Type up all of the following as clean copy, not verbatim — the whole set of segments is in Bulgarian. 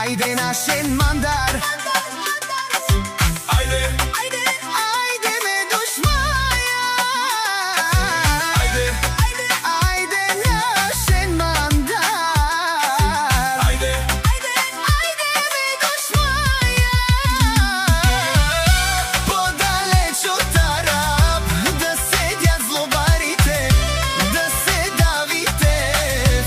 Ajde našen mandar, Ajde, ajde me dušmaja, ajde, ajde našen mandar, ajde, ajde me dušmaja. Podaleč od Tarab, da sedят zlobарите, да се давите,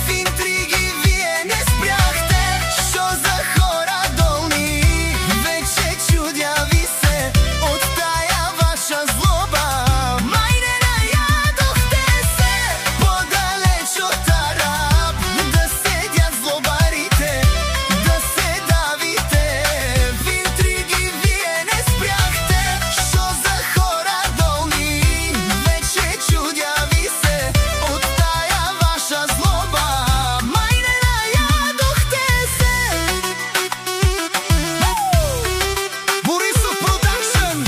в интриги вие не спряхте. Що за хора долни, вече чудя ви се от тая ваша злоба. Май не наядохте се. Подалеч от Тараб, да седят злобарите, да се давите, в интриги вие не спряхте. Що за хора долни, вече чудя ви се от тая ваша злоба. Май не наядохте се. Борисов Продакшън.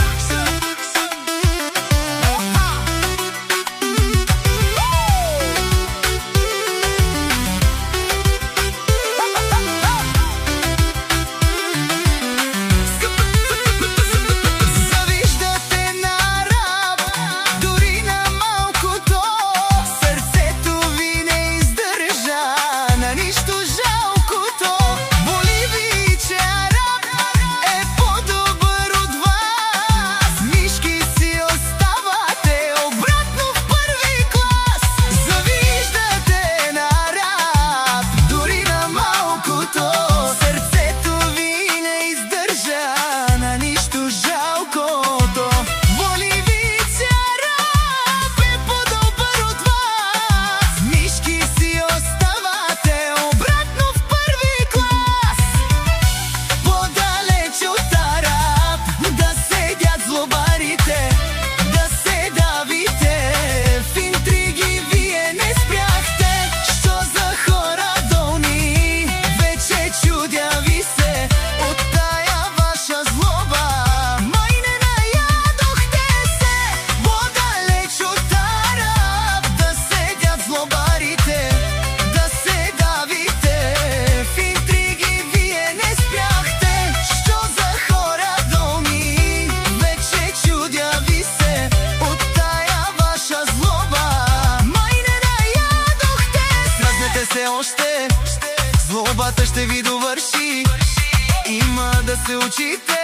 Завиждате на раб, дори на малкото. Сърцето ви не издържа на нищо жалкото. Боли ви, че араб е по-добър от вас. Мишки си оставате обратно в първи клас. Завиждате на раб, дори на малкото. Сърцето ви не издържа на нищо жалкото. Боли ви, че араб е по-добър от вас. Мишки си оставате обратно в първи клас. Подалеч от Тараб, да седят злобарите, да се давите, в интриги вие не спряхте. Що за хора долни, вече чудя ви се от тая ваша злоба. Май не наядохте се. Подалеч от Тараб, да седят злобарите, да се давите, в интриги вие не спряхте. Що за хора долни, вече чудя ви се от тая ваша злоба. Май не наядохте се. Сразнете се още, злобата ще ви довърши. Има да се учите